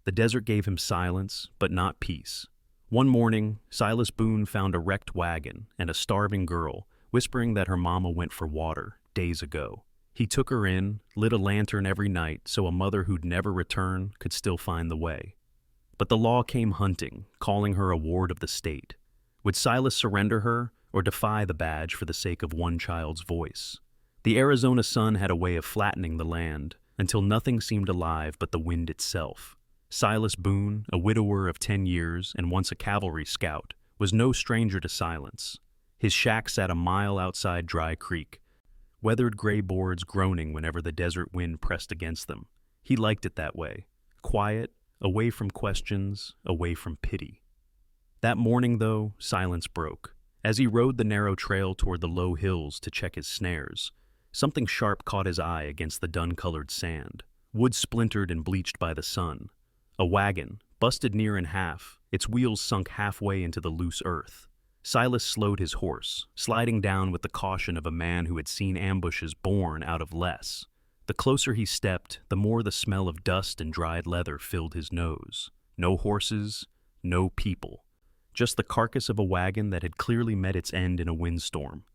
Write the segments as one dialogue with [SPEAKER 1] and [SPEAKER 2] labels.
[SPEAKER 1] The desert gave him silence, but not peace. One morning, Silas Boone found a wrecked wagon and a starving girl, whispering that her mama went for water days ago. He took her in, lit a lantern every night so a mother who'd never return could still find the way. But the law came hunting, calling her a ward of the state. Would Silas surrender her or defy the badge for the sake of one child's voice? The Arizona sun had a way of flattening the land until nothing seemed alive but the wind itself. Silas Boone, a widower of 10 years and once a cavalry scout, was no stranger to silence. His shack sat a mile outside Dry Creek, weathered gray boards groaning whenever the desert wind pressed against them. He liked it that way, quiet, away from questions, away from pity. That morning, though, silence broke. As he rode the narrow trail toward the low hills to check his snares, something sharp caught his eye against the dun-colored sand, wood splintered and bleached by the sun. A wagon, busted near in half, its wheels sunk halfway into the loose earth. Silas slowed his horse, sliding down with the caution of a man who had seen ambushes born out of less. The closer he stepped, the more the smell of dust and dried leather filled his nose. No horses, no people. Just the carcass of a wagon that had clearly met its end in a windstorm.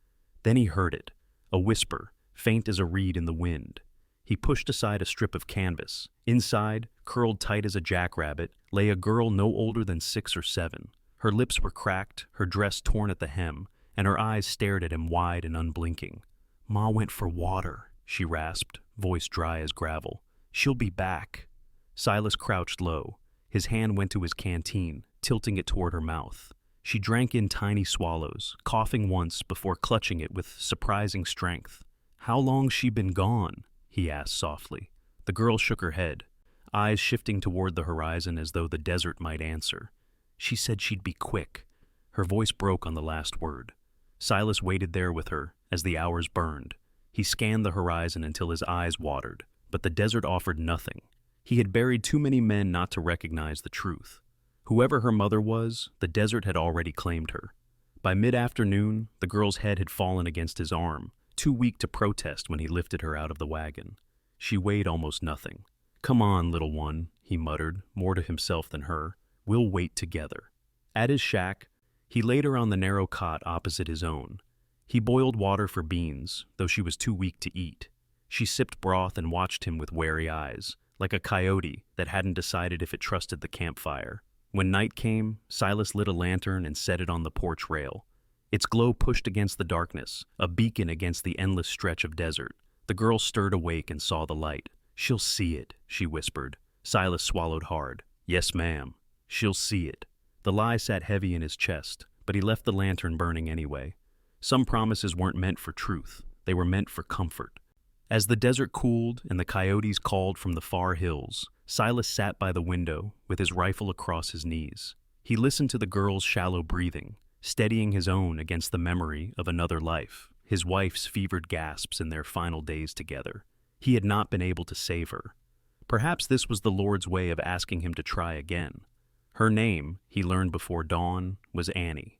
[SPEAKER 1] Then he heard it, a whisper, faint as a reed in the wind. He pushed aside a strip of canvas. Inside, curled tight as a jackrabbit, lay a girl no older than 6 or 7. Her lips were cracked, her dress torn at the hem, and her eyes stared at him wide and unblinking. "Ma went for water," she rasped, voice dry as gravel. "She'll be back." Silas crouched low. His hand went to his canteen, tilting it toward her mouth. She drank in tiny swallows, coughing once before clutching it with surprising strength. "How long's she been gone?" he asked softly. The girl shook her head, eyes shifting toward the horizon as though the desert might answer. "She said she'd be quick." Her voice broke on the last word. Silas waited there with her as the hours burned. He scanned the horizon until his eyes watered, but the desert offered nothing. He had buried too many men not to recognize the truth. Whoever her mother was, the desert had already claimed her. By mid-afternoon, the girl's head had fallen against his arm, too weak to protest when he lifted her out of the wagon. She weighed almost nothing. "Come on, little one," he muttered, more to himself than her. "We'll wait together." At his shack, he laid her on the narrow cot opposite his own. He boiled water for beans, though she was too weak to eat. She sipped broth and watched him with wary eyes, like a coyote that hadn't decided if it trusted the campfire. When night came, Silas lit a lantern and set it on the porch rail. Its glow pushed against the darkness, a beacon against the endless stretch of desert. The girl stirred awake and saw the light. "She'll see it," she whispered. Silas swallowed hard. "Yes, ma'am. She'll see it." The lie sat heavy in his chest, but he left the lantern burning anyway. Some promises weren't meant for truth. They were meant for comfort. As the desert cooled and the coyotes called from the far hills, Silas sat by the window with his rifle across his knees. He listened to the girl's shallow breathing, steadying his own against the memory of another life, his wife's fevered gasps in their final days together. He had not been able to save her. Perhaps this was the Lord's way of asking him to try again. Her name, he learned before dawn, was Annie.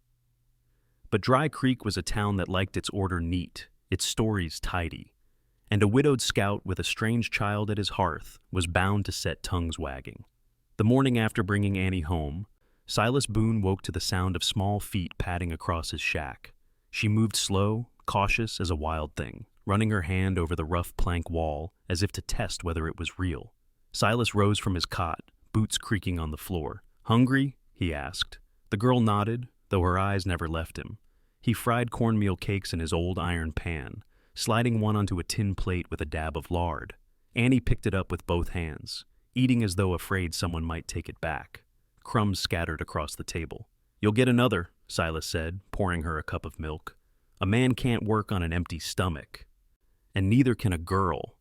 [SPEAKER 1] But Dry Creek was a town that liked its order neat, its stories tidy. And a widowed scout with a strange child at his hearth was bound to set tongues wagging. The morning after bringing Annie home, Silas Boone woke to the sound of small feet padding across his shack. She moved slow, cautious as a wild thing, running her hand over the rough plank wall as if to test whether it was real. Silas rose from his cot, boots creaking on the floor. "Hungry?" he asked. The girl nodded, though her eyes never left him. He fried cornmeal cakes in his old iron pan, sliding one onto a tin plate with a dab of lard. Annie picked it up with both hands, eating as though afraid someone might take it back. Crumbs scattered across the table. "You'll get another," Silas said, pouring her a cup of milk. "A man can't work on an empty stomach. And neither can a girl."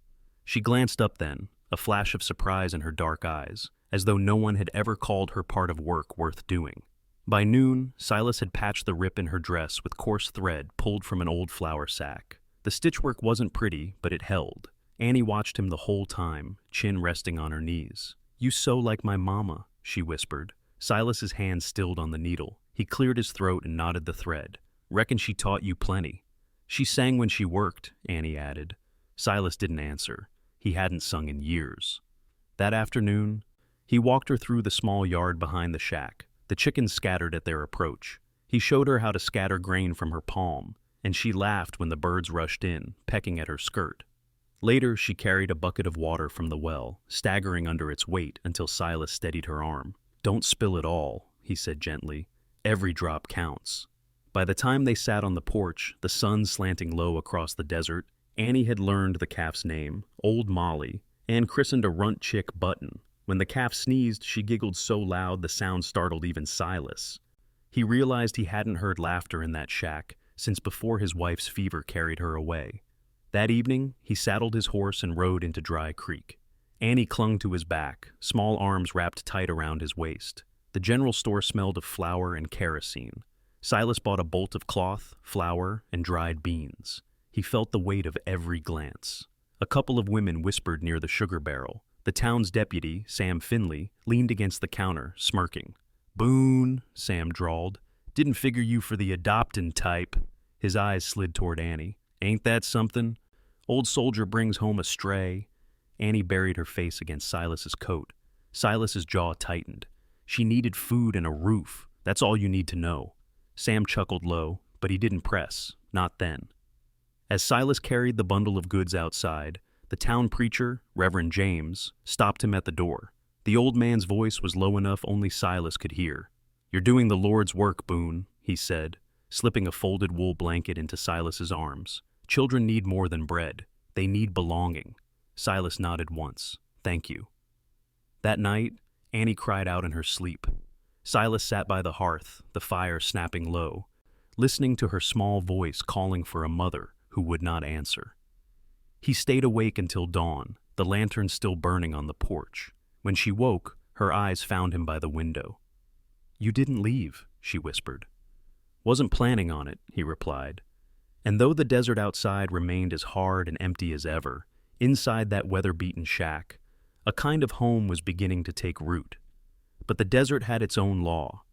[SPEAKER 1] She glanced up then, a flash of surprise in her dark eyes, as though no one had ever called her part of work worth doing. By noon, Silas had patched the rip in her dress with coarse thread pulled from an old flour sack. The stitchwork wasn't pretty, but it held. Annie watched him the whole time, chin resting on her knees. "You sew like my mama," she whispered. Silas's hand stilled on the needle. He cleared his throat and knotted the thread. "Reckon she taught you plenty." "She sang when she worked," Annie added. Silas didn't answer. He hadn't sung in years. That afternoon, He walked her through the small yard behind the shack. The chickens scattered at their approach. He showed her how to scatter grain from her palm, and she laughed when the birds rushed in, pecking at her skirt. Later, she carried a bucket of water from the well, staggering under its weight until Silas steadied her arm. "Don't spill it all," he said gently. "Every drop counts." By the time they sat on the porch, the sun slanting low across the desert, Annie had learned the calf's name, Old Molly, and christened a runt chick Button. When the calf sneezed, she giggled so loud the sound startled even Silas. He realized he hadn't heard laughter in that shack since before his wife's fever carried her away. That evening, he saddled his horse and rode into Dry Creek. Annie clung to his back, small arms wrapped tight around his waist. The general store smelled of flour and kerosene. Silas bought a bolt of cloth, flour, and dried beans. He felt the weight of every glance. A couple of women whispered near the sugar barrel. The town's deputy, Sam Finley, leaned against the counter, smirking. "Boone," Sam drawled. "Didn't figure you for the adoptin' type." His eyes slid toward Annie. "Ain't that something? Old soldier brings home a stray." Annie buried her face against Silas's coat. Silas's jaw tightened. "She needed food and a roof. That's all you need to know." Sam chuckled low, but he didn't press. Not then. As Silas carried the bundle of goods outside, the town preacher, Reverend James, stopped him at the door. The old man's voice was low enough only Silas could hear. "You're doing the Lord's work, Boone," he said, slipping a folded wool blanket into Silas's arms. "Children need more than bread. They need belonging." Silas nodded once. "Thank you." That night, Annie cried out in her sleep. Silas sat by the hearth, the fire snapping low, listening to her small voice calling for a mother who would not answer. He stayed awake until dawn, the lantern still burning on the porch. When she woke, her eyes found him by the window. "You didn't leave," she whispered. "Wasn't planning on it," he replied. And though the desert outside remained as hard and empty as ever, inside that weather-beaten shack, a kind of home was beginning to take root. But the desert had its own law,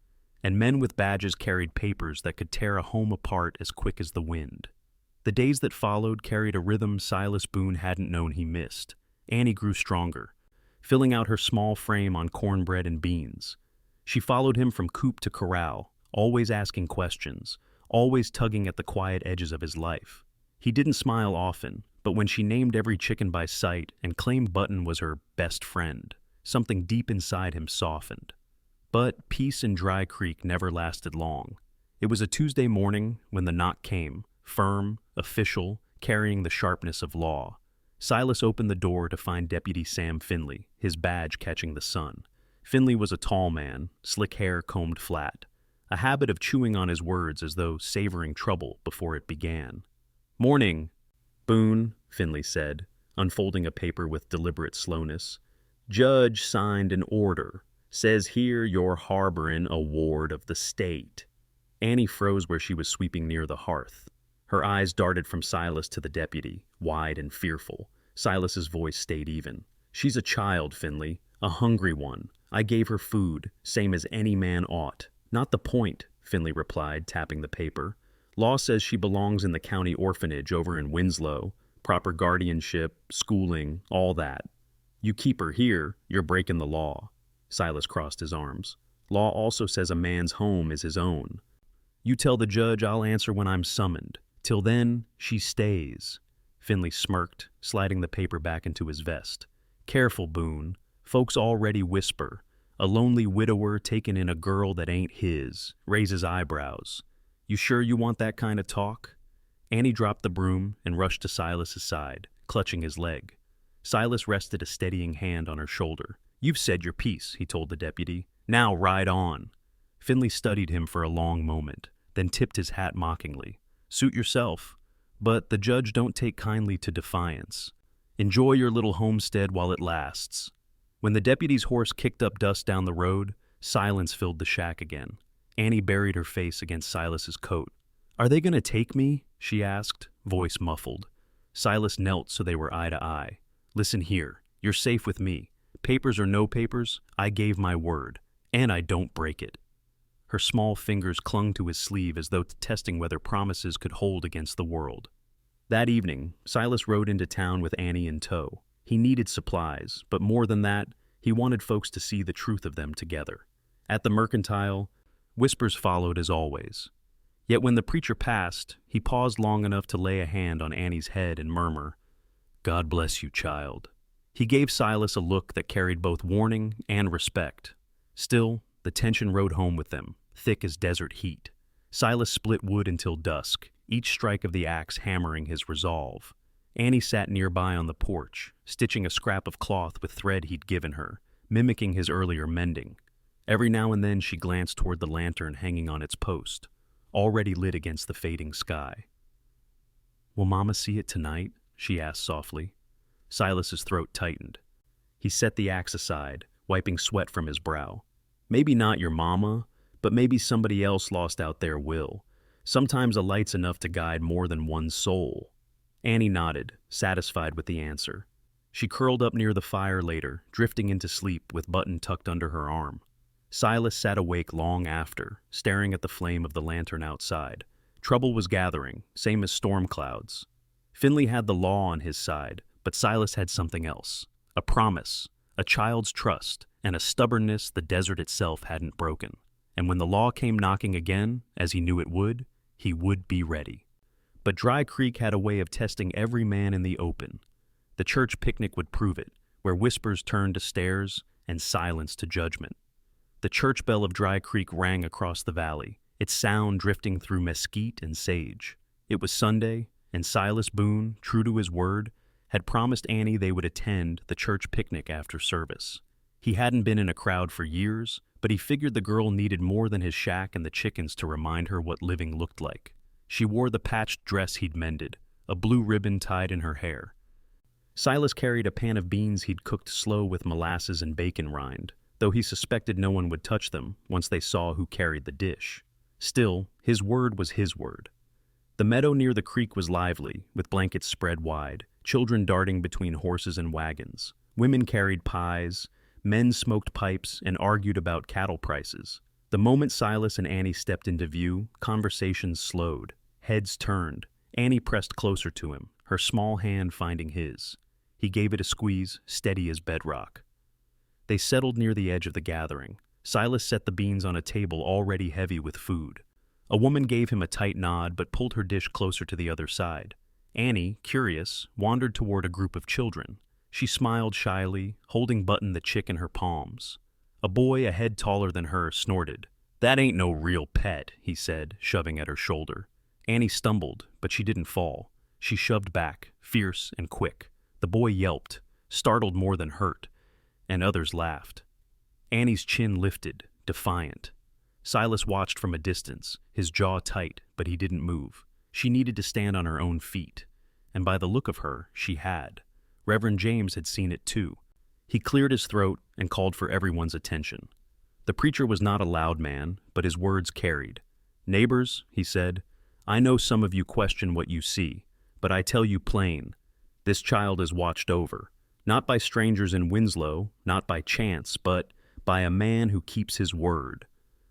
[SPEAKER 1] and men with badges carried papers that could tear a home apart as quick as the wind. The days that followed carried a rhythm Silas Boone hadn't known he missed. Annie grew stronger, filling out her small frame on cornbread and beans. She followed him from coop to corral, always asking questions, always tugging at the quiet edges of his life. He didn't smile often, but when she named every chicken by sight and claimed Button was her best friend, something deep inside him softened. But peace in Dry Creek never lasted long. It was a Tuesday morning when the knock came, firm, official, carrying the sharpness of law. Silas opened the door to find Deputy Sam Finley, his badge catching the sun. Finley was a tall man, slick hair combed flat, a habit of chewing on his words as though savoring trouble before it began. "Morning, Boone," Finley said, unfolding a paper with deliberate slowness. "Judge signed an order. Says here you're harboring a ward of the state." Annie froze where she was sweeping near the hearth. Her eyes darted from Silas to the deputy, wide and fearful. Silas's voice stayed even. "She's a child, Finley, a hungry one. I gave her food, same as any man ought." "Not the point," Finley replied, tapping the paper. "Law says she belongs in the county orphanage over in Winslow. Proper guardianship, schooling, all that. You keep her here, you're breaking the law." Silas crossed his arms. "Law also says a man's home is his own. You tell the judge I'll answer when I'm summoned. Till then, she stays." Finley smirked, sliding the paper back into his vest. "Careful, Boone. Folks already whisper. A lonely widower taking in a girl that ain't his." Raises eyebrows. "You sure you want that kind of talk?" Annie dropped the broom and rushed to Silas's side, clutching his leg. Silas rested a steadying hand on her shoulder. "You've said your piece," he told the deputy. "Now ride on." Finley studied him for a long moment, then tipped his hat mockingly. "Suit yourself, but the judge don't take kindly to defiance. Enjoy your little homestead while it lasts." When the deputy's horse kicked up dust down the road, silence filled the shack again. Annie buried her face against Silas's coat. "Are they going to take me?" she asked, voice muffled. Silas knelt so they were eye to eye. "Listen here, you're safe with me. Papers or no papers, I gave my word, and I don't break it." Her small fingers clung to his sleeve as though testing whether promises could hold against the world. That evening, Silas rode into town with Annie in tow. He needed supplies, but more than that, He wanted folks to see the truth of them together. At the mercantile, whispers followed as always. Yet when the preacher passed, he paused long enough to lay a hand on Annie's head and murmur, "God bless you, child." He gave Silas a look that carried both warning and respect. Still, the tension rode home with them, thick as desert heat. Silas split wood until dusk, each strike of the axe hammering his resolve. Annie sat nearby on the porch, stitching a scrap of cloth with thread he'd given her, mimicking his earlier mending. Every now and then she glanced toward the lantern hanging on its post, already lit against the fading sky. "Will Mama see it tonight?" she asked softly. Silas's throat tightened. He set the axe aside, wiping sweat from his brow. "Maybe not your mama, but maybe somebody else lost out there will. Sometimes a light's enough to guide more than one's soul." Annie nodded, satisfied with the answer. She curled up near the fire later, drifting into sleep with Button tucked under her arm. Silas sat awake long after, staring at the flame of the lantern outside. Trouble was gathering, same as storm clouds. Finley had the law on his side, but Silas had something else. A promise, a child's trust, and a stubbornness the desert itself hadn't broken. And when the law came knocking again, as he knew it would, he would be ready. But Dry Creek had a way of testing every man in the open. The church picnic would prove it, where whispers turned to stares and silence to judgment. The church bell of Dry Creek rang across the valley, its sound drifting through mesquite and sage. It was Sunday, and Silas Boone, true to his word, had promised Annie they would attend the church picnic after service. He hadn't been in a crowd for years, but he figured the girl needed more than his shack and the chickens to remind her what living looked like. She wore the patched dress he'd mended, a blue ribbon tied in her hair. Silas carried a pan of beans he'd cooked slow with molasses and bacon rind, though he suspected no one would touch them once they saw who carried the dish. Still, his word was his word. The meadow near the creek was lively, with blankets spread wide, children darting between horses and wagons. Women carried pies, men smoked pipes and argued about cattle prices. The moment Silas and Annie stepped into view, conversations slowed. Heads turned. Annie pressed closer to him, her small hand finding his. He gave it a squeeze, steady as bedrock. They settled near the edge of the gathering. Silas set the beans on a table already heavy with food. A woman gave him a tight nod but pulled her dish closer to the other side. Annie, curious, wandered toward a group of children. She smiled shyly, holding Button the chick in her palms. A boy a head taller than her snorted. "That ain't no real pet," he said, shoving at her shoulder. Annie stumbled, but she didn't fall. She shoved back, fierce and quick. The boy yelped, startled more than hurt, and others laughed. Annie's chin lifted, defiant. Silas watched from a distance, his jaw tight, but he didn't move. She needed to stand on her own feet, and by the look of her, she had. Reverend James had seen it too. He cleared his throat and called for everyone's attention. The preacher was not a loud man, but his words carried. "Neighbors," he said, "I know some of you question what you see, but I tell you plain, this child is watched over, not by strangers in Winslow, not by chance, but by a man who keeps his word."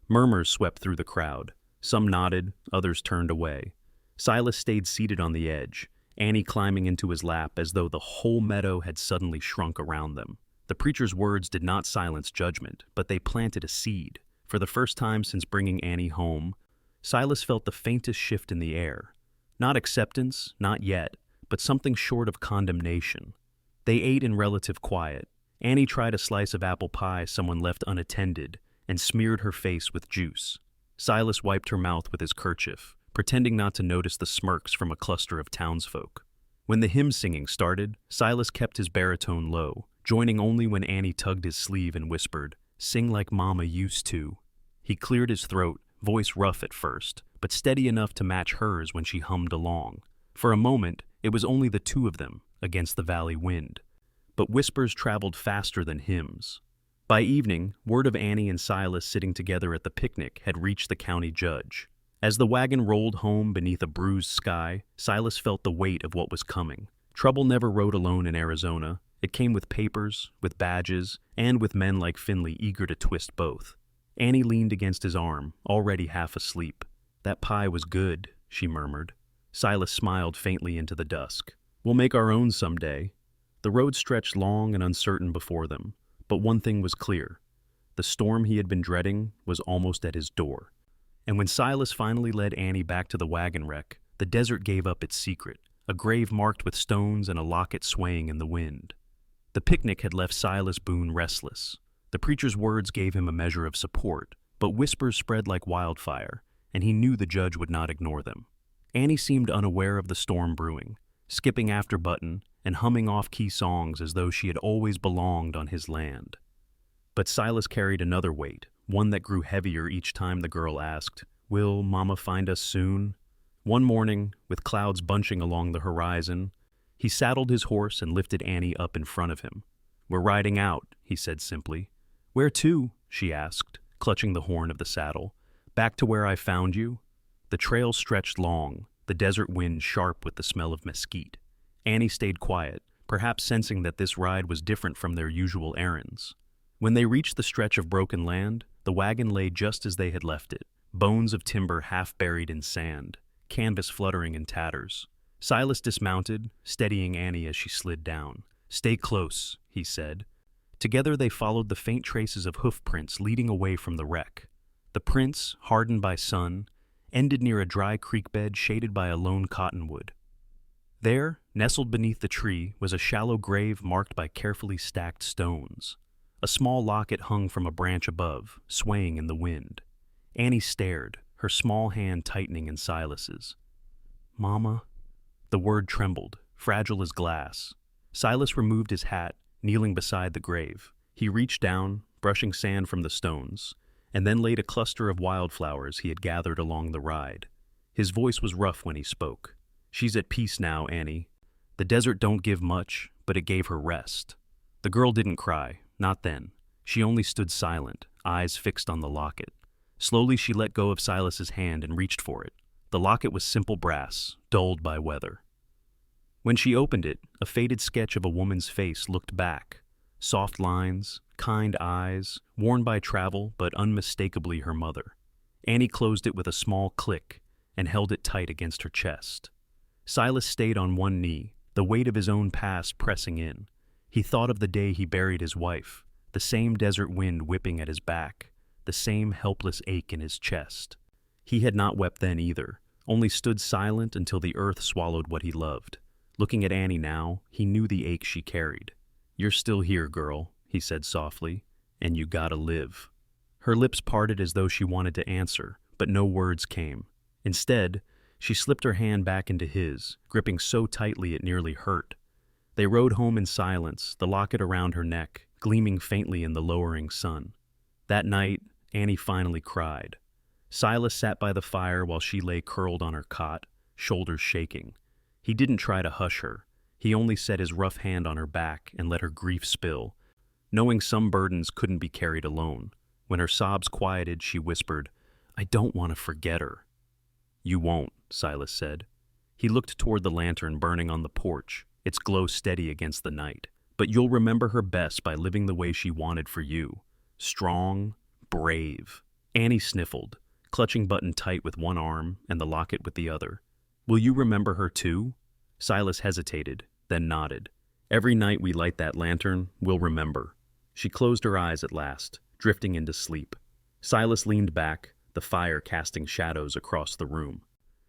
[SPEAKER 1] Murmurs swept through the crowd. Some nodded, others turned away. Silas stayed seated on the edge, Annie climbing into his lap as though the whole meadow had suddenly shrunk around them. The preacher's words did not silence judgment, but they planted a seed. For the first time since bringing Annie home, Silas felt the faintest shift in the air. Not acceptance, not yet, but something short of condemnation. They ate in relative quiet. Annie tried a slice of apple pie someone left unattended and smeared her face with juice. Silas wiped her mouth with his kerchief, pretending not to notice the smirks from a cluster of townsfolk. When the hymn singing started, Silas kept his baritone low, joining only when Annie tugged his sleeve and whispered, "Sing like Mama used to." He cleared his throat, voice rough at first, but steady enough to match hers when she hummed along. For a moment, it was only the two of them against the valley wind. But whispers traveled faster than hymns. By evening, word of Annie and Silas sitting together at the picnic had reached the county judge. As the wagon rolled home beneath a bruised sky, Silas felt the weight of what was coming. Trouble never rode alone in Arizona. It came with papers, with badges, and with men like Finley eager to twist both. Annie leaned against his arm, already half asleep. "That pie was good," she murmured. Silas smiled faintly into the dusk. "We'll make our own someday." The road stretched long and uncertain before them. But one thing was clear. The storm he had been dreading was almost at his door. And when Silas finally led Annie back to the wagon wreck, the desert gave up its secret, a grave marked with stones and a locket swaying in the wind. The picnic had left Silas Boone restless. The preacher's words gave him a measure of support, but whispers spread like wildfire, and he knew the judge would not ignore them. Annie seemed unaware of the storm brewing, skipping after Button and humming off-key songs as though she had always belonged on his land. But Silas carried another weight, one that grew heavier each time the girl asked, "Will Mama find us soon?" One morning, with clouds bunching along the horizon, he saddled his horse and lifted Annie up in front of him. "We're riding out," he said simply. "Where to?" she asked, clutching the horn of the saddle. "Back to where I found you." The trail stretched long, the desert wind sharp with the smell of mesquite. Annie stayed quiet, perhaps sensing that this ride was different from their usual errands. When they reached the stretch of broken land, the wagon lay just as they had left it, bones of timber half buried in sand, canvas fluttering in tatters. Silas dismounted, steadying Annie as she slid down. "Stay close," he said. Together they followed the faint traces of hoof prints leading away from the wreck. The prints, hardened by sun, ended near a dry creek bed shaded by a lone cottonwood. There, nestled beneath the tree, was a shallow grave marked by carefully stacked stones. A small locket hung from a branch above, swaying in the wind. Annie stared, her small hand tightening in Silas's. "Mama?" The word trembled, fragile as glass. Silas removed his hat, kneeling beside the grave. He reached down, brushing sand from the stones, and then laid a cluster of wildflowers he had gathered along the ride. His voice was rough when he spoke. "She's at peace now, Annie. The desert don't give much, but it gave her rest." The girl didn't cry, not then. She only stood silent, eyes fixed on the locket. Slowly she let go of Silas's hand and reached for it. The locket was simple brass, dulled by weather. When she opened it, a faded sketch of a woman's face looked back. Soft lines, kind eyes, worn by travel but unmistakably her mother. Annie closed it with a small click and held it tight against her chest. Silas stayed on one knee, the weight of his own past pressing in. He thought of the day he buried his wife, the same desert wind whipping at his back, the same helpless ache in his chest. He had not wept then either, only stood silent until the earth swallowed what he loved. Looking at Annie now, he knew the ache she carried. "You're still here, girl," he said softly, "and you gotta live." Her lips parted as though she wanted to answer, but no words came. Instead, she slipped her hand back into his, gripping so tightly it nearly hurt. They rode home in silence, the locket around her neck, gleaming faintly in the lowering sun. That night, Annie finally cried. Silas sat by the fire while she lay curled on her cot, shoulders shaking. He didn't try to hush her. He only set his rough hand on her back and let her grief spill, knowing some burdens couldn't be carried alone. When her sobs quieted, she whispered, "I don't want to forget her." "You won't," Silas said. He looked toward the lantern burning on the porch, its glow steady against the night. "But you'll remember her best by living the way she wanted for you. Strong, brave." Annie sniffled, clutching Button tight with one arm and the locket with the other. "Will you remember her too?" Silas hesitated, then nodded. "Every night we light that lantern, we'll remember." She closed her eyes at last, drifting into sleep. Silas leaned back, the fire casting shadows across the room.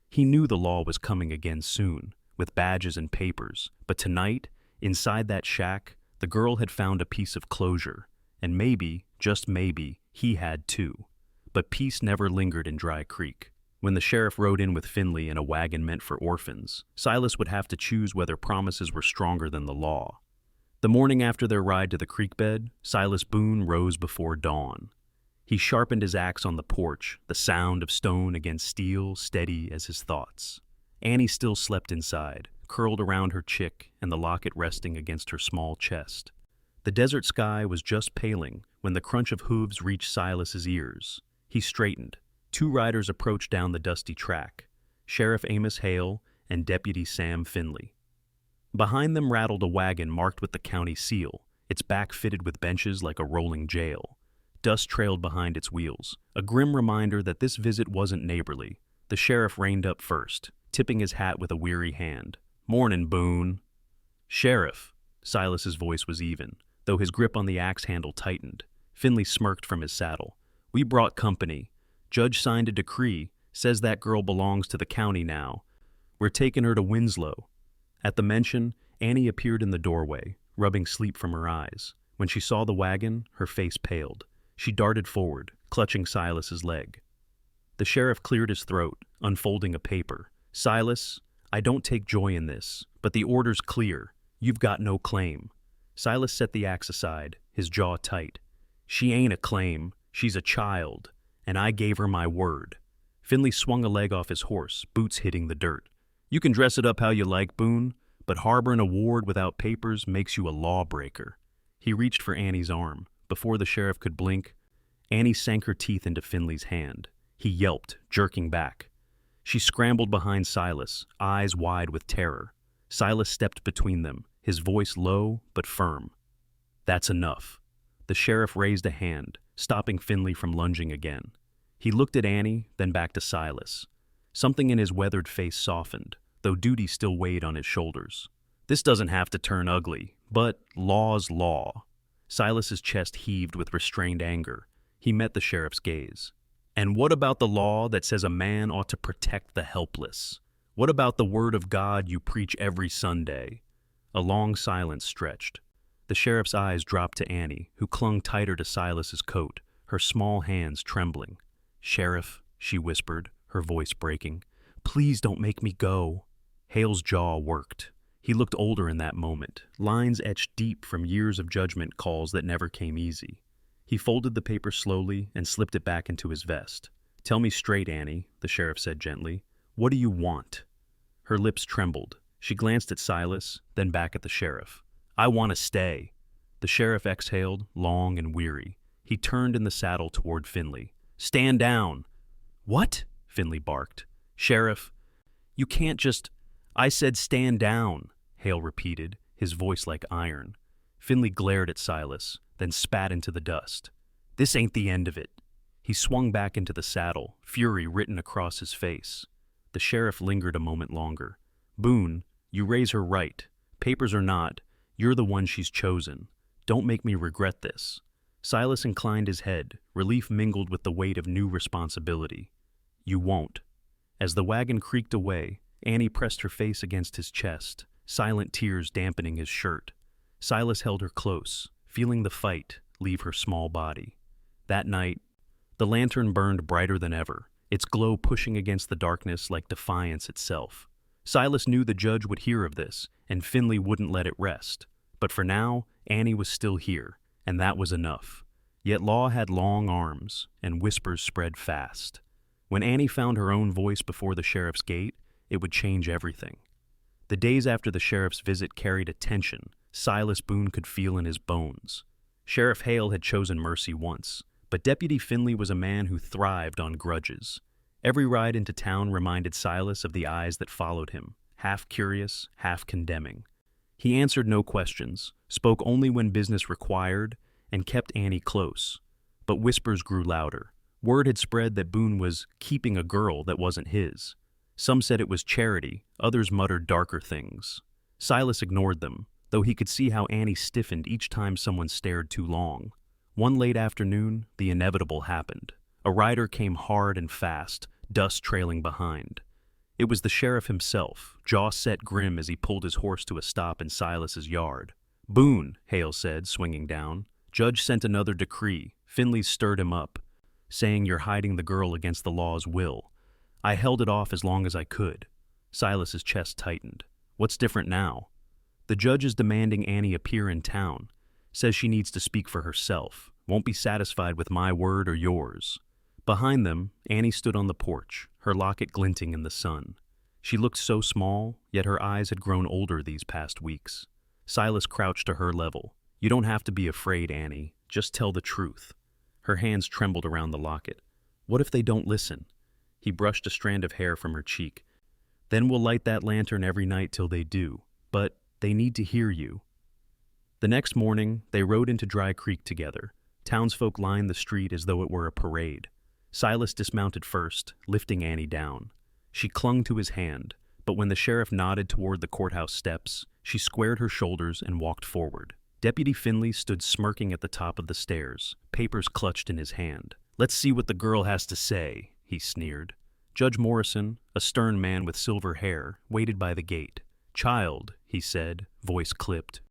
[SPEAKER 1] He knew the law was coming again soon, with badges and papers, but tonight, inside that shack, the girl had found a piece of closure, and maybe, just maybe, he had too. But peace never lingered in Dry Creek. When the sheriff rode in with Finley in a wagon meant for orphans, Silas would have to choose whether promises were stronger than the law. The morning after their ride to the creek bed, Silas Boone rose before dawn. He sharpened his axe on the porch, the sound of stone against steel steady as his thoughts. Annie still slept inside, curled around her chick and the locket resting against her small chest. The desert sky was just paling when the crunch of hooves reached Silas's ears. He straightened. Two riders approached down the dusty track, Sheriff Amos Hale and Deputy Sam Finley. Behind them rattled a wagon marked with the county seal, its back fitted with benches like a rolling jail. Dust trailed behind its wheels, a grim reminder that this visit wasn't neighborly. The sheriff reined up first, tipping his hat with a weary hand. "Mornin', Boone." "Sheriff." Silas's voice was even, though his grip on the axe handle tightened. Finley smirked from his saddle. "We brought company. Judge signed a decree, says that girl belongs to the county now. We're taking her to Winslow." At the mention, Annie appeared in the doorway, rubbing sleep from her eyes. When she saw the wagon, her face paled. She darted forward, clutching Silas's leg. The sheriff cleared his throat, unfolding a paper. "Silas, I don't take joy in this, but the order's clear. You've got no claim." Silas set the axe aside, his jaw tight. "She ain't a claim. She's a child, and I gave her my word." Finley swung a leg off his horse, boots hitting the dirt. "You can dress it up how you like, Boone, but harboring a ward without papers makes you a lawbreaker." He reached for Annie's arm. Before the sheriff could blink, Annie sank her teeth into Finley's hand. He yelped, jerking back. She scrambled behind Silas, eyes wide with terror. Silas stepped between them, his voice low but firm. "That's enough." The sheriff raised a hand, stopping Finley from lunging again. He looked at Annie, then back to Silas. Something in his weathered face softened, though duty still weighed on his shoulders. "This doesn't have to turn ugly, but law's law." Silas's chest heaved with restrained anger. He met the sheriff's gaze. "And what about the law that says a man ought to protect the helpless? What about the word of God you preach every Sunday?" A long silence stretched. The sheriff's eyes dropped to Annie, who clung tighter to Silas's coat, her small hands trembling. "Sheriff," she whispered, her voice breaking, "please don't make me go." Hale's jaw worked. He looked older in that moment, lines etched deep from years of judgment calls that never came easy. He folded the paper slowly and slipped it back into his vest. "Tell me straight, Annie," the sheriff said gently. "What do you want?" Her lips trembled. She glanced at Silas, then back at the sheriff. "I want to stay." The sheriff exhaled, long and weary. He turned in the saddle toward Finley. "Stand down." "What?" Finley barked. "Sheriff, you can't just—" "I said stand down," Hale repeated, his voice like iron. Finley glared at Silas, then spat into the dust. "This ain't the end of it." He swung back into the saddle, fury written across his face. The sheriff lingered a moment longer. "Boone, you raise her right. Papers or not, you're the one she's chosen. Don't make me regret this." Silas inclined his head, relief mingled with the weight of new responsibility. "You won't." As the wagon creaked away, Annie pressed her face against his chest, silent tears dampening his shirt. Silas held her close, feeling the fight leave her small body. That night, the lantern burned brighter than ever, its glow pushing against the darkness like defiance itself. Silas knew the judge would hear of this, and Finley wouldn't let it rest. But for now, Annie was still here, and that was enough. Yet law had long arms, and whispers spread fast. When Annie found her own voice before the sheriff's gate, it would change everything. The days after the sheriff's visit carried a tension Silas Boone could feel in his bones. Sheriff Hale had chosen mercy once, but Deputy Finley was a man who thrived on grudges. Every ride into town reminded Silas of the eyes that followed him, half curious, half condemning. He answered no questions, spoke only when business required, and kept Annie close. But whispers grew louder. Word had spread that Boone was keeping a girl that wasn't his. Some said it was charity, others muttered darker things. Silas ignored them, though he could see how Annie stiffened each time someone stared too long. One late afternoon, the inevitable happened. A rider came hard and fast, dust trailing behind. It was the sheriff himself, jaw set grim as he pulled his horse to a stop in Silas's yard. "Boone," Hale said, swinging down. "Judge sent another decree." Finley stirred him up, saying you're hiding the girl against the law's will. I held it off as long as I could. Silas's chest tightened. "What's different now?" "The judge is demanding Annie appear in town. Says she needs to speak for herself. Won't be satisfied with my word or yours." Behind them, Annie stood on the porch, her locket glinting in the sun. She looked so small, yet her eyes had grown older these past weeks. Silas crouched to her level. "You don't have to be afraid, Annie. Just tell the truth." Her hands trembled around the locket. "What if they don't listen?" He brushed a strand of hair from her cheek. "Then we'll light that lantern every night till they do. But they need to hear you." The next morning, they rode into Dry Creek together. Townsfolk lined the street as though it were a parade. Silas dismounted first, lifting Annie down. She clung to his hand, but when the sheriff nodded toward the courthouse steps, she squared her shoulders and walked forward. Deputy Finley stood smirking at the top of the stairs, papers clutched in his hand. "Let's see what the girl has to say," he sneered. Judge Morrison, a stern man with silver hair, waited by the gate. "Child," he said, voice clipped,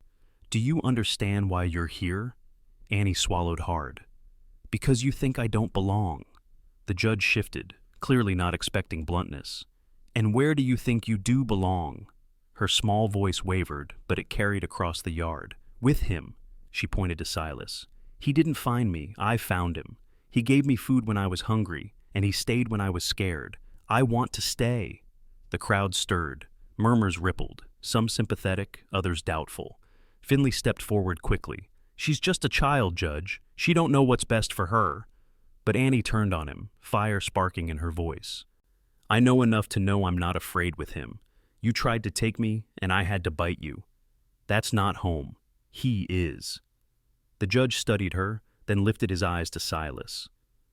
[SPEAKER 1] "do you understand why you're here?" Annie swallowed hard. "Because you think I don't belong." The judge shifted, clearly not expecting bluntness. "And where do you think you do belong?" Her small voice wavered, but it carried across the yard. "With him," she pointed to Silas. "He didn't find me, I found him. He gave me food when I was hungry, and he stayed when I was scared. I want to stay." The crowd stirred. Murmurs rippled, some sympathetic, others doubtful. Finley stepped forward quickly. "She's just a child, Judge. She don't know what's best for her." But Annie turned on him, fire sparking in her voice. "I know enough to know I'm not afraid with him. You tried to take me, and I had to bite you. That's not home. He is." The judge studied her, then lifted his eyes to Silas.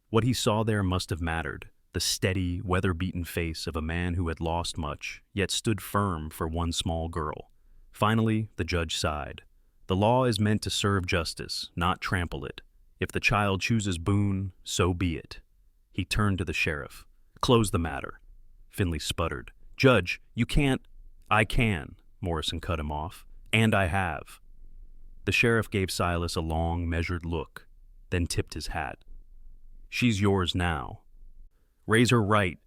[SPEAKER 1] What he saw there must have mattered, the steady, weather-beaten face of a man who had lost much, yet stood firm for one small girl. Finally, the judge sighed. "The law is meant to serve justice, not trample it. If the child chooses Boone, so be it." He turned to the sheriff. "Close the matter." Finley sputtered. "Judge, you can't—" "I can," Morrison cut him off. "And I have." The sheriff gave Silas a long, measured look, then tipped his hat. "She's yours now." "Raise her right."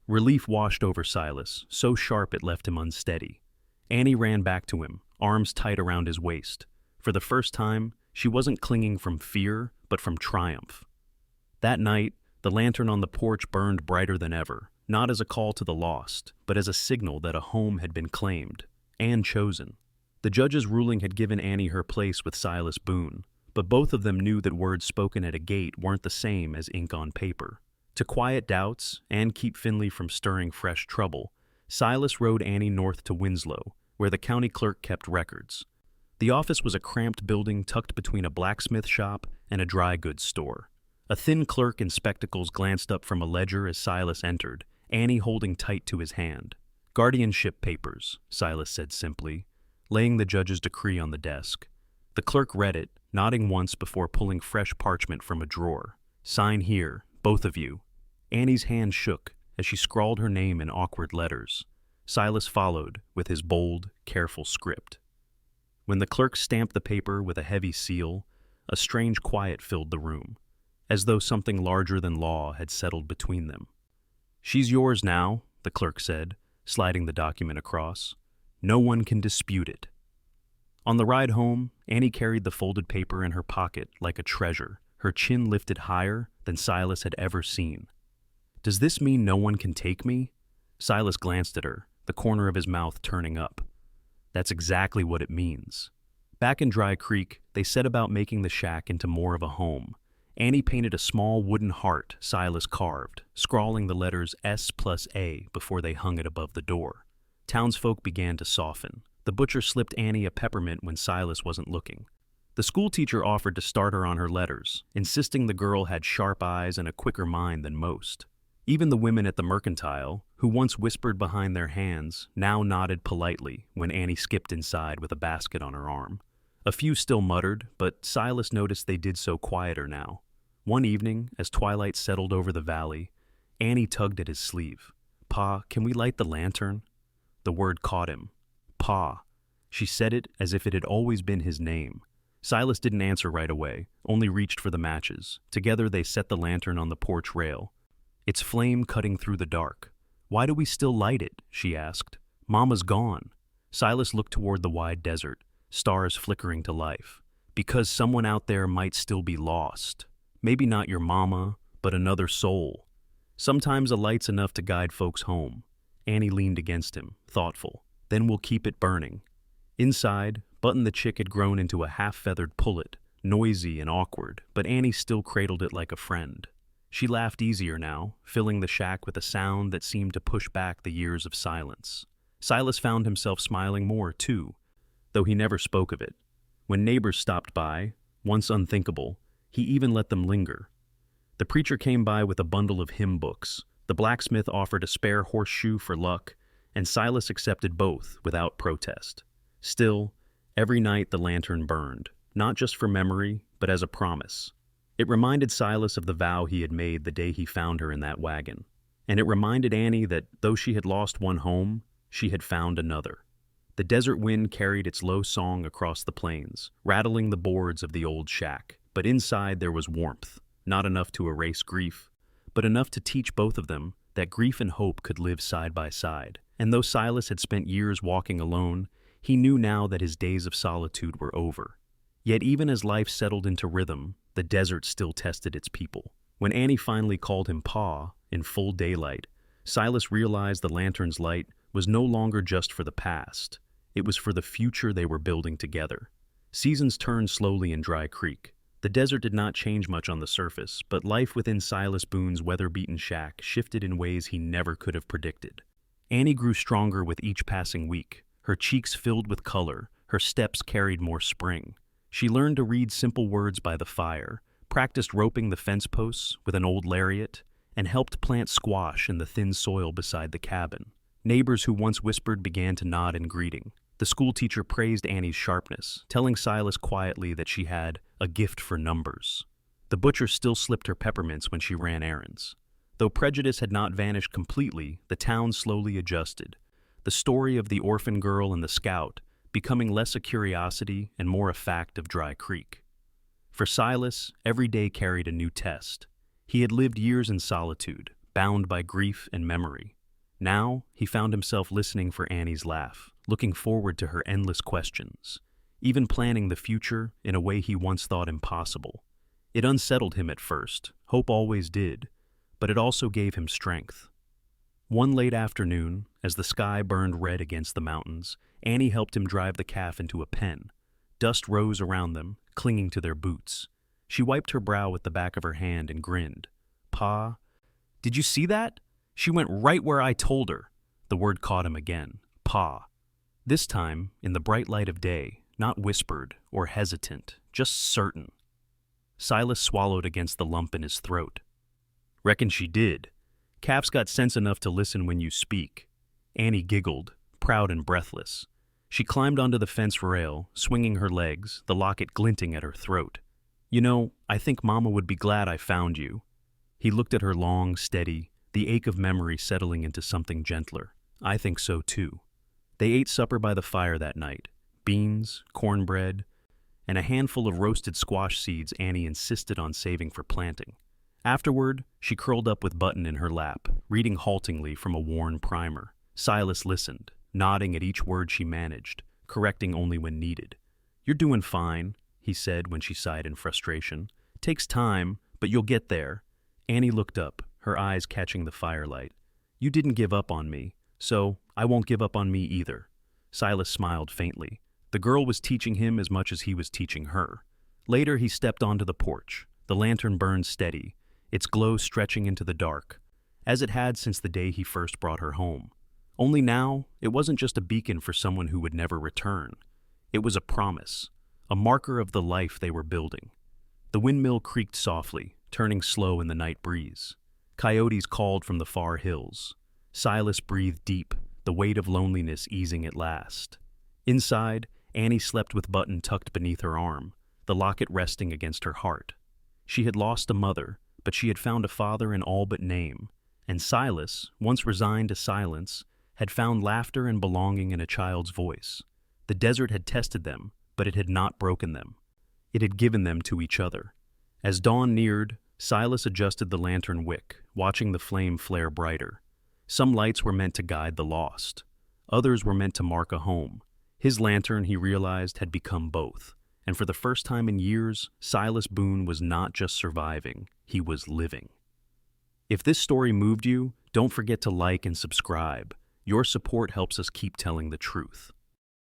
[SPEAKER 1] Relief washed over Silas, so sharp it left him unsteady. Annie ran back to him, arms tight around his waist. For the first time, she wasn't clinging from fear, but from triumph. That night, the lantern on the porch burned brighter than ever, not as a call to the lost, but as a signal that a home had been claimed, and chosen. The judge's ruling had given Annie her place with Silas Boone, but both of them knew that words spoken at a gate weren't the same as ink on paper. To quiet doubts and keep Finley from stirring fresh trouble, Silas rode Annie north to Winslow, where the county clerk kept records. The office was a cramped building tucked between a blacksmith shop and a dry goods store. A thin clerk in spectacles glanced up from a ledger as Silas entered, Annie holding tight to his hand. "Guardianship papers," Silas said simply, laying the judge's decree on the desk. The clerk read it, nodding once before pulling fresh parchment from a drawer. "Sign here, both of you." Annie's hand shook as she scrawled her name in awkward letters. Silas followed with his bold, careful script. When the clerk stamped the paper with a heavy seal, a strange quiet filled the room, as though something larger than law had settled between them. "She's yours now," the clerk said, sliding the document across. "No one can dispute it." On the ride home, Annie carried the folded paper in her pocket like a treasure, her chin lifted higher than Silas had ever seen. "Does this mean no one can take me?" Silas glanced at her, the corner of his mouth turning up. "That's exactly what it means." Back in Dry Creek, they set about making the shack into more of a home. Annie painted a small wooden heart Silas carved, scrawling the letters S+A before they hung it above the door. Townsfolk began to soften. The butcher slipped Annie a peppermint when Silas wasn't looking. The schoolteacher offered to start her on her letters, insisting the girl had sharp eyes and a quicker mind than most. Even the women at the mercantile, who once whispered behind their hands, now nodded politely when Annie skipped inside with a basket on her arm. A few still muttered, but Silas noticed they did so quieter now. One evening, as twilight settled over the valley, Annie tugged at his sleeve. "Pa, can we light the lantern?" The word caught him. Pa. She said it as if it had always been his name. Silas didn't answer right away, only reached for the matches. Together they set the lantern on the porch rail. Its flame cutting through the dark. "Why do we still light it?" she asked. "Mama's gone." Silas looked toward the wide desert, stars flickering to life. "Because someone out there might still be lost. Maybe not your mama, but another soul. Sometimes a light's enough to guide folks home." Annie leaned against him, thoughtful. "Then we'll keep it burning." Inside, Button the chick had grown into a half-feathered pullet, noisy and awkward, but Annie still cradled it like a friend. She laughed easier now, filling the shack with a sound that seemed to push back the years of silence. Silas found himself smiling more, too, though he never spoke of it. When neighbors stopped by, once unthinkable, he even let them linger. The preacher came by with a bundle of hymn books. The blacksmith offered a spare horseshoe for luck, and Silas accepted both without protest. Still, Every night the lantern burned, not just for memory, but as a promise. It reminded Silas of the vow he had made the day he found her in that wagon. And it reminded Annie that though she had lost one home, she had found another. The desert wind carried its low song across the plains, rattling the boards of the old shack. But inside there was warmth, not enough to erase grief, but enough to teach both of them that grief and hope could live side by side. And though Silas had spent years walking alone, he knew now that his days of solitude were over. Yet even as life settled into rhythm, the desert still tested its people. When Annie finally called him Pa in full daylight, Silas realized the lantern's light was no longer just for the past. It was for the future they were building together. Seasons turned slowly in Dry Creek. The desert did not change much on the surface, but life within Silas Boone's weather-beaten shack shifted in ways he never could have predicted. Annie grew stronger with each passing week. Her cheeks filled with color, her steps carried more spring. She learned to read simple words by the fire, practiced roping the fence posts with an old lariat, and helped plant squash in the thin soil beside the cabin. Neighbors who once whispered began to nod in greeting. The schoolteacher praised Annie's sharpness, telling Silas quietly that she had a gift for numbers. The butcher still slipped her peppermints when she ran errands. Though prejudice had not vanished completely, the town slowly adjusted. The story of the orphan girl and the scout becoming less a curiosity and more a fact of Dry Creek. For Silas, every day carried a new test. He had lived years in solitude, bound by grief and memory. Now, he found himself listening for Annie's laugh, looking forward to her endless questions, even planning the future in a way he once thought impossible. It unsettled him at first, hope always did, but it also gave him strength. One late afternoon, as the sky burned red against the mountains, Annie helped him drive the calf into a pen. Dust rose around them, clinging to their boots. She wiped her brow with the back of her hand and grinned. "Pa, did you see that? She went right where I told her." The word caught him again. Pa. This time, in the bright light of day, not whispered or hesitant, just certain. Silas swallowed against the lump in his throat. "Reckon she did. Calf's got sense enough to listen when you speak." Annie giggled, proud and breathless. She climbed onto the fence rail, swinging her legs, the locket glinting at her throat. "You know, I think Mama would be glad I found you." He looked at her long, steady, the ache of memory settling into something gentler. "I think so, too." They ate supper by the fire that night. Beans, cornbread, and a handful of roasted squash seeds Annie insisted on saving for planting. Afterward, she curled up with Button in her lap, reading haltingly from a worn primer. Silas listened, nodding at each word she managed, correcting only when needed. "You're doing fine," he said when she sighed in frustration. "Takes time, but you'll get there." Annie looked up, her eyes catching the firelight. "You didn't give up on me, so I won't give up on me either." Silas smiled faintly. The girl was teaching him as much as he was teaching her. Later he stepped onto the porch. The lantern burned steady, its glow stretching into the dark, as it had since the day he first brought her home. Only now, it wasn't just a beacon for someone who would never return. It was a promise, a marker of the life they were building. The windmill creaked softly, turning slow in the night breeze. Coyotes called from the far hills. Silas breathed deep, the weight of loneliness easing at last. Inside, Annie slept with Button tucked beneath her arm, the locket resting against her heart. She had lost a mother, but she had found a father in all but name, and Silas, once resigned to silence, had found laughter and belonging in a child's voice. The desert had tested them, but it had not broken them. It had given them to each other. As dawn neared, Silas adjusted the lantern wick, watching the flame flare brighter. Some lights were meant to guide the lost. Others were meant to mark a home. His lantern, he realized, had become both. And for the first time in years, Silas Boone was not just surviving, he was living. If this story moved you, don't forget to like and subscribe. Your support helps us keep telling the truth.